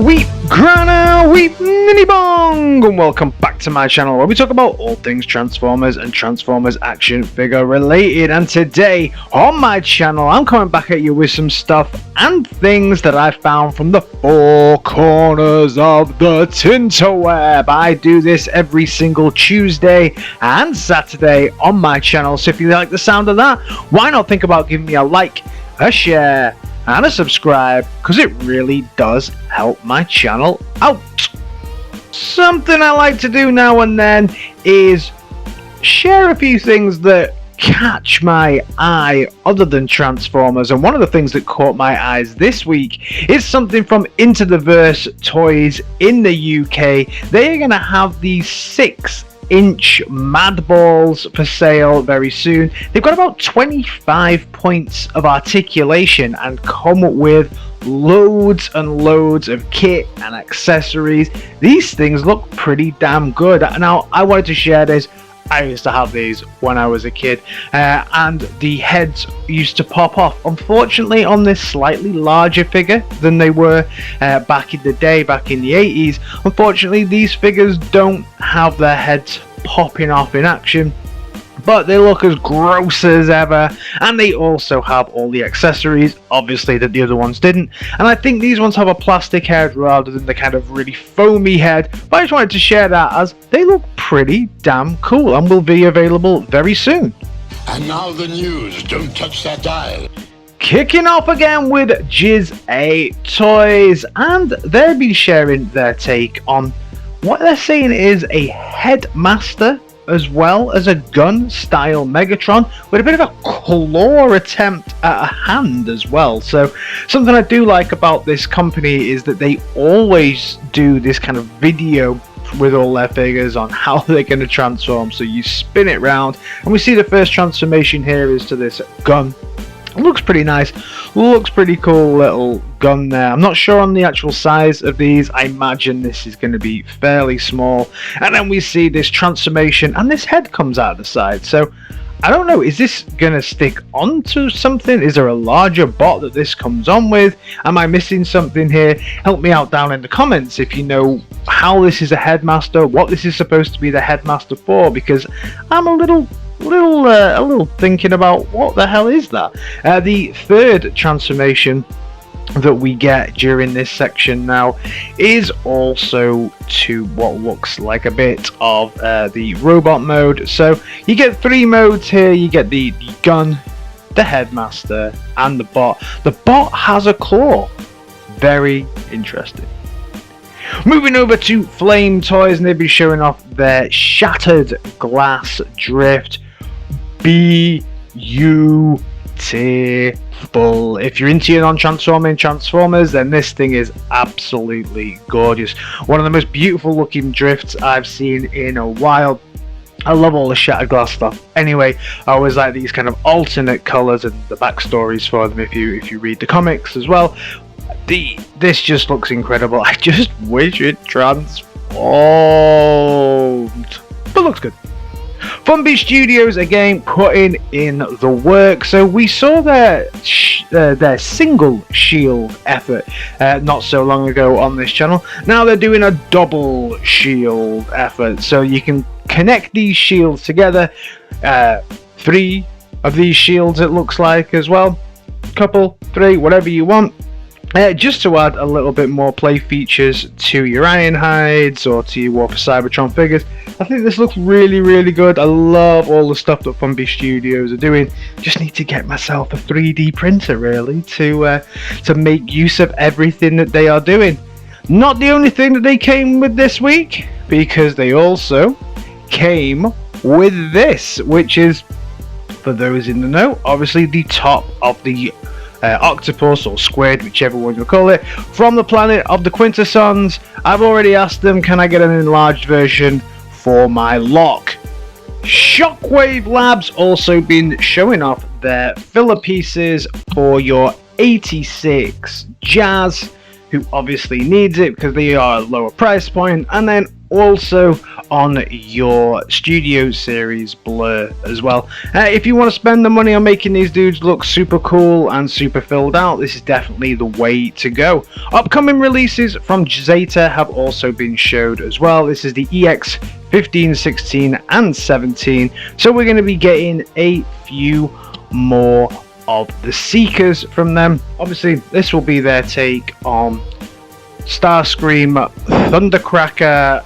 Weep, Grana, Weep, Mini Bong, and welcome back to my channel where we talk about all things Transformers and Transformers action figure related. And today on my channel I'm coming back at you with some stuff and things that I found from the four corners of the Tinterweb. I do this every single Tuesday and Saturday on my channel, so if you like the sound of that, why not think about giving me a like, a share and a subscribe, because it really does help my channel out. Something I like to do now and then is share a few things that catch my eye other than Transformers, and one of the things that caught my eyes this week is something from Into the Verse Toys in the UK. They are going to have these 6-inch MADBALLS for sale very soon. They've got about 25 points of articulation and come with loads and loads of kit and accessories. These things look pretty damn good. Now, I wanted to share this. I used to have these when I was a kid, and the heads used to pop off. Unfortunately, on this slightly larger figure than they were back in the day, back in the 80s, unfortunately these figures don't have their heads popping off in action, but they look as gross as ever, and they also have all the accessories, obviously, that the other ones didn't. And I think these ones have a plastic head rather than the kind of really foamy head, but I just wanted to share that as they look pretty damn cool and will be available very soon. And now the news, don't touch that dial. Kicking off again with ZHONG Toys, and they'll be sharing their take on what they're saying is a headmaster as well as a gun style Megatron with a bit of a claw attempt at a hand as well. So something I do like about this company is that they always do this kind of video with all their figures on how they're going to transform. So you spin it round and we see the first transformation here is to this gun. It looks pretty nice, looks pretty cool little gun there. I'm not sure on the actual size of these. I imagine this is going to be fairly small. And then we see this transformation and this head comes out of the side. So I don't know, is this going to stick onto something? Is there a larger bot that this comes on with? Am I missing something here? Help me out down in the comments if you know how this is a headmaster, what this is supposed to be the headmaster for, because I'm a little thinking about what the hell is that. The third transformation that we get during this section now is also to what looks like a bit of the robot mode. So you get 3 modes here. You get the gun, the headmaster and the bot. The bot has a claw. Very interesting. Moving over to Flametoys, and they'll be showing off their Shattered Glass Drift. Beautiful. If you're into your non-transforming Transformers, then this thing is absolutely gorgeous. One of the most beautiful looking drifts I've seen in a while. I love all the Shattered Glass stuff. Anyway, I always like these kind of alternate colours and the backstories for them if you read the comics as well. This just looks incredible. I just wish it transformed, but looks good. FUNBIE Studios again putting in the work. So we saw their single shield effort not so long ago on this channel. Now they're doing a double shield effort, so you can connect these shields together. 3 of these shields it looks like as well, couple, 3, whatever you want. Just to add a little bit more play features to your Ironhides or to your War for Cybertron figures. I think this looks really, really good. I love all the stuff that FUNBIE Studios are doing. Just need to get myself a 3D printer really to make use of everything that they are doing. Not the only thing that they came with this week, because they also came with this, which is, for those in the know, obviously the top of the octopus or squid, whichever one you call it, from the planet of the Quintessons. I've already asked them, can I get an enlarged version for my lock? Shockwave Labs also been showing off their filler pieces for your 86 Jazz who obviously needs it because they are a lower price point, and then also on your Studio Series Blur as well. If you want to spend the money on making these dudes look super cool and super filled out, this is definitely the way to go. Upcoming releases from Zeta have also been showed as well. This is the EX 15, 16 and 17, so we're going to be getting a few more of the Seekers from them. Obviously this will be their take on Starscream, Thundercracker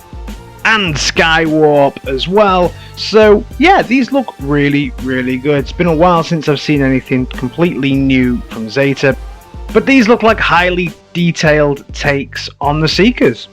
and Skywarp as well. So yeah, these look really good. It's been a while since I've seen anything completely new from Zeta, but these look like highly detailed takes on the Seekers.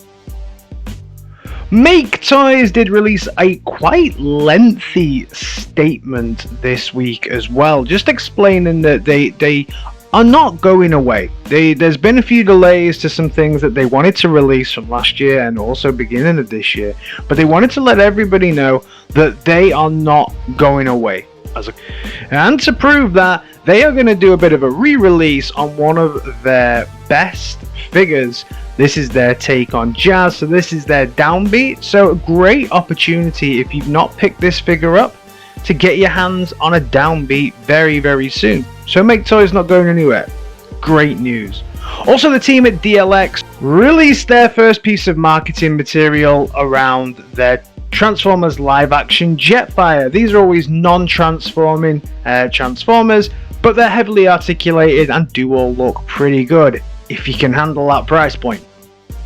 MakeToys did release a quite lengthy statement this week as well, just explaining that they are not going away. There's been a few delays to some things that they wanted to release from last year and also beginning of this year, but they wanted to let everybody know that they are not going away. And to prove that, they are going to do a bit of a re-release on one of their best figures. This is their take on Jazz, so this is their Downbeat. So a great opportunity if you've not picked this figure up to get your hands on a Downbeat very soon. So MakeToys not going anywhere. Great news. Also, the team at DLX released their first piece of marketing material around their Transformers live action Jetfire. These are always non-transforming Transformers, but they're heavily articulated and do all look pretty good if you can handle that price point.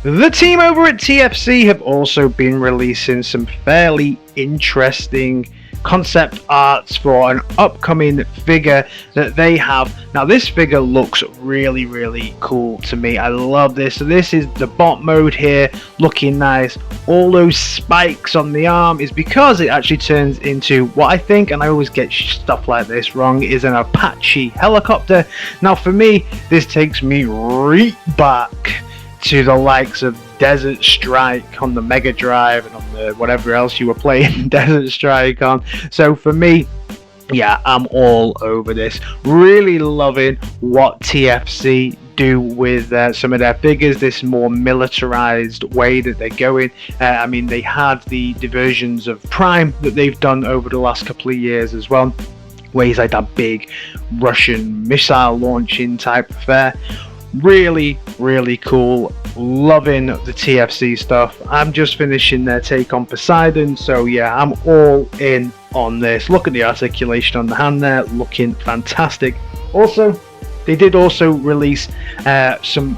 The team over at TFC have also been releasing some fairly interesting concept arts for an upcoming figure that they have. Now this figure looks really cool to me. I love this. So this is the bot mode here, looking nice. All those spikes on the arm is because it actually turns into what I think, and I always get stuff like this wrong, is an Apache helicopter. Now for me, this takes me right back to the likes of Desert Strike on the Mega Drive and on the whatever else you were playing Desert Strike on. So for me, yeah, I'm all over this. Really loving what TFC do with some of their figures, this more militarized way that they're going. I mean, they had the diversions of Prime that they've done over the last couple of years as well, where he's like that big Russian missile launching type affair. Really cool. Loving the TFC stuff. I'm just finishing their take on Poseidon, so yeah, I'm all in on this. Look at the articulation on the hand there, looking fantastic. Also, they did also release some,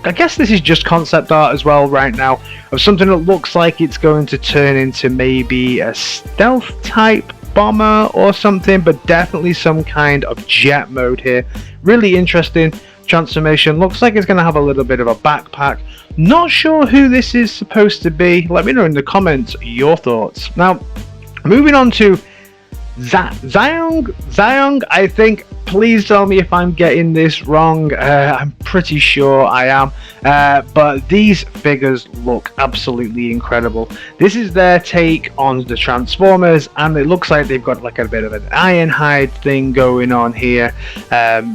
I guess this is just concept art as well right now, of something that looks like it's going to turn into maybe a stealth type bomber or something, but definitely some kind of jet mode here. Really interesting transformation. Looks like it's going to have a little bit of a backpack. Not sure who this is supposed to be. Let me know in the comments your thoughts. Now, moving on to ZHONG, I think. Please tell me if I'm getting this wrong. I'm pretty sure I am. But these figures look absolutely incredible. This is their take on the Transformers, and it looks like they've got like a bit of an Ironhide thing going on here.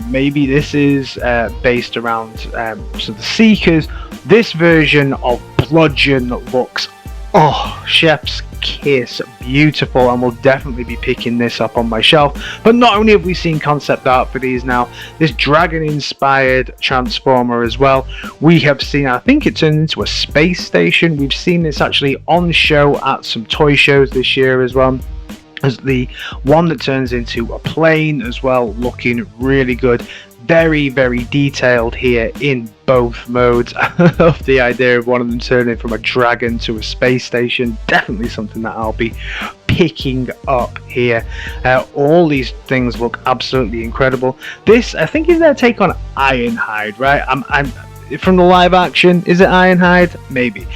Maybe this is based around so the Seekers. This version of Bludgeon looks, oh, chef's kiss, beautiful, and we'll definitely be picking this up on my shelf. But not only have we seen concept art for these now, this dragon inspired Transformer as well. We have seen, I think it turned into a space station. We've seen this actually on show at some toy shows this year as well, as the one that turns into a plane as well, looking really good. Very detailed here in both modes. I love the idea of one of them turning from a dragon to a space station. Definitely something that I'll be picking up here. All these things look absolutely incredible. This, I think, is their take on Ironhide, right? I'm from the live action. Is it Ironhide? Maybe.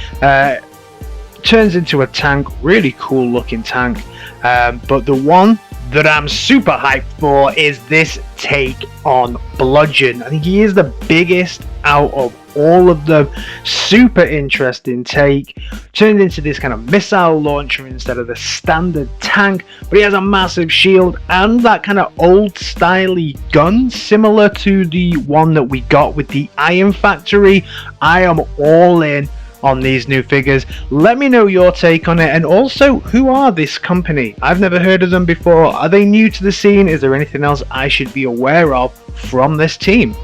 Turns into a tank. Really cool looking tank. But the one that I'm super hyped for is this take on Bludgeon. I think he is the biggest out of all of them. Super interesting take. Turned into this kind of missile launcher instead of the standard tank, but he has a massive shield and that kind of old styly gun similar to the one that we got with the Iron Factory. I am all in on these new figures. Let me know your take on it, and also, who are this company? I've never heard of them before. Are they new to the scene? Is there anything else I should be aware of from this team?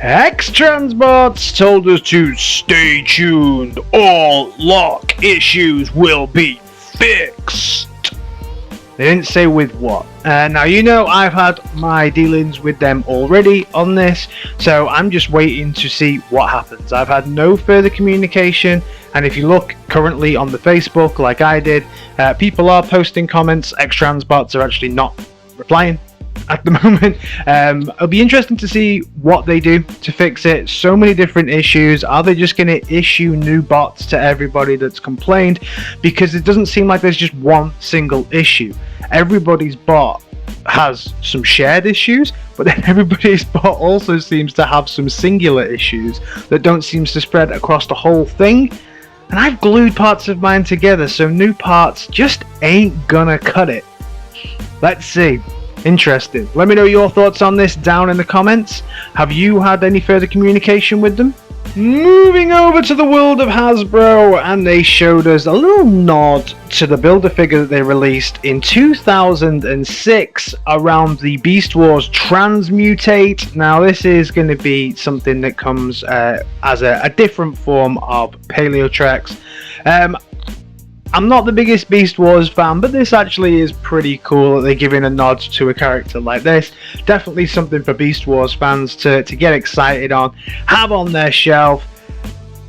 X-Transbots told us to stay tuned. All lock issues will be fixed. They didn't say with what. Now, you know, I've had my dealings with them already on this, so I'm just waiting to see what happens. I've had no further communication, and if you look currently on the Facebook like I did, people are posting comments. X-Transbots are actually not replying at the moment. It'll be interesting to see what they do to fix it. So many different issues. Are they just going to issue new bots to everybody that's complained? Because it doesn't seem like there's just one single issue. Everybody's bot has some shared issues, but then everybody's bot also seems to have some singular issues that don't seem to spread across the whole thing. And I've glued parts of mine together, so new parts just ain't gonna cut it. Let's see. Interesting. Let me know your thoughts on this down in the comments. Have you had any further communication with them? Moving over to the world of Hasbro, and they showed us a little nod to the Build-A-Figure that they released in 2006 around the Beast Wars Transmutate. Now this is going to be something that comes as a different form of Paleotrex. I'm not the biggest Beast Wars fan, but this actually is pretty cool that they're giving a nod to a character like this. Definitely something for Beast Wars fans to get excited on, have on their shelf.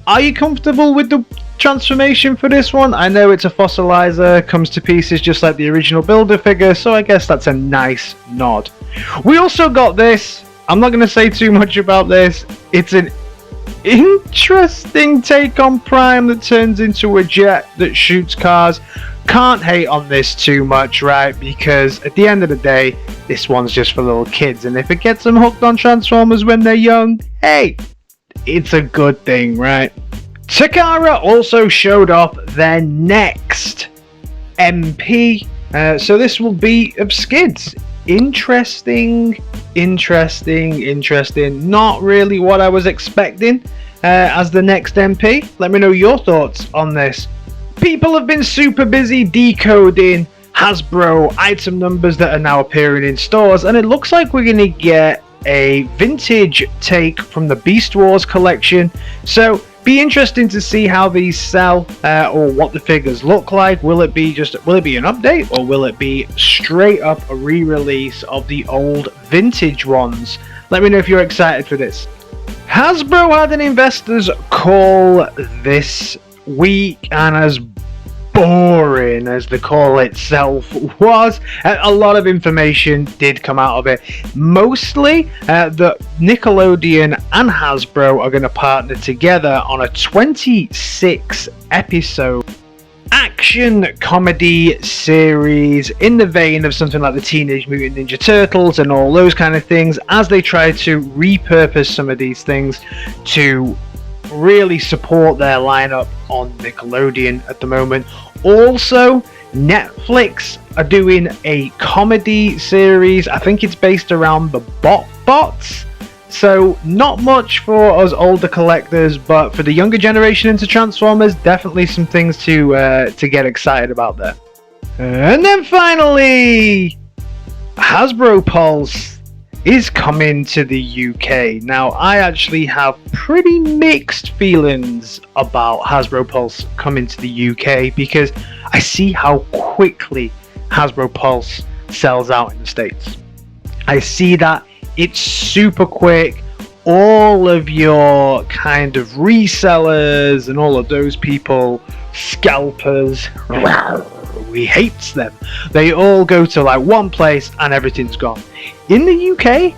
Are you comfortable with the transformation for this one? I know it's a fossilizer, comes to pieces just like the original Build-A-Figure, so I guess that's a nice nod. We also got this. I'm not going to say too much about this. It's an interesting take on Prime that turns into a jet that shoots cars. Can't hate on this too much, right? Because at the end of the day, this one's just for little kids, and if it gets them hooked on Transformers when they're young, hey, it's a good thing, right? Takara also showed off their next MP, so this will be of SKIDS. Interesting. Not really what I was expecting as the next MP. Let me know your thoughts on this. People have been super busy decoding Hasbro item numbers that are now appearing in stores, and it looks like we're going to get a vintage take from the Beast Wars collection. So be interesting to see how these sell or what the figures look like. Will it be an update, or will it be straight up a re-release of the old vintage ones? Let me know if you're excited for this. Hasbro had an investors call this week, and as boring as the call itself was, a lot of information did come out of it. Mostly that Nickelodeon and Hasbro are going to partner together on a 26 episode action comedy series in the vein of something like the Teenage Mutant Ninja Turtles and all those kind of things, as they try to repurpose some of these things to really support their lineup on Nickelodeon at the moment. Also, Netflix are doing a comedy series. I think it's based around the Bots. So not much for us older collectors, but for the younger generation into Transformers, definitely some things to get excited about there. And then finally, Hasbro Pulse is coming to the UK. Now, I actually have pretty mixed feelings about Hasbro Pulse coming to the UK, because I see how quickly Hasbro Pulse sells out in the States. I see that it's super quick. All of your kind of resellers and all of those people, scalpers, we hates them. They all go to like one place and everything's gone. In the UK,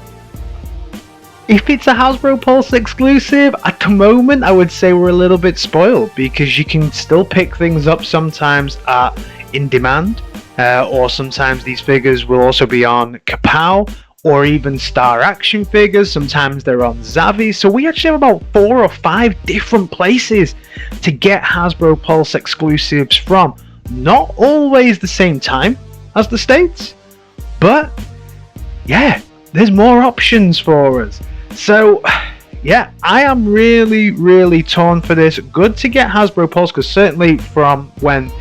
if it's a Hasbro Pulse exclusive, at the moment I would say we're a little bit spoiled, because you can still pick things up sometimes in demand. or sometimes these figures will also be on Kapow, or even Star Action figures. Sometimes they're on Zavvi. So we actually have about 4 or 5 different places to get Hasbro Pulse exclusives from. Not always the same time as the States, but yeah, there's more options for us. So yeah, I am really torn for this. Good to get Hasbro Pulse, because certainly from when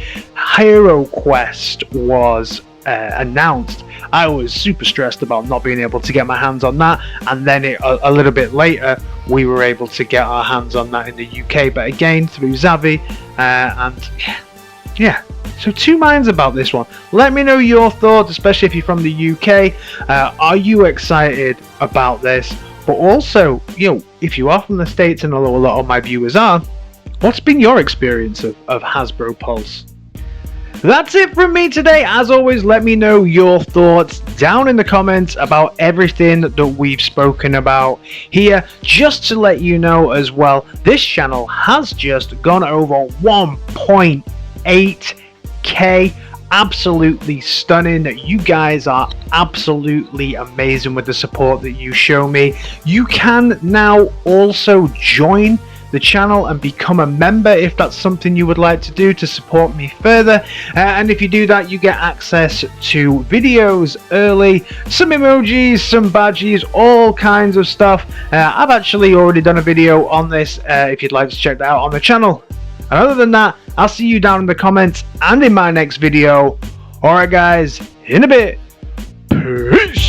Hero Quest was announced, I was super stressed about not being able to get my hands on that, and then a little bit later we were able to get our hands on that in the UK, but again through Zavvi, and yeah, so 2 minds about this one. Let me know your thoughts, especially if you're from the UK. Are you excited about this? But also, you know, if you are from the States, and although a lot of my viewers are, what's been your experience of Hasbro Pulse? That's it from me today. As always, let me know your thoughts down in the comments about everything that we've spoken about here. Just to let you know as well, this channel has just gone over 1.8k. Absolutely stunning. You guys are absolutely amazing with the support that you show me. You can now also join the channel and become a member if that's something you would like to do to support me further, and if you do that, you get access to videos early, some emojis, some badges, all kinds of stuff. I've actually already done a video on this if you'd like to check that out on the channel. And other than that, I'll see you down in the comments and in my next video. Alright guys, in a bit. Peace!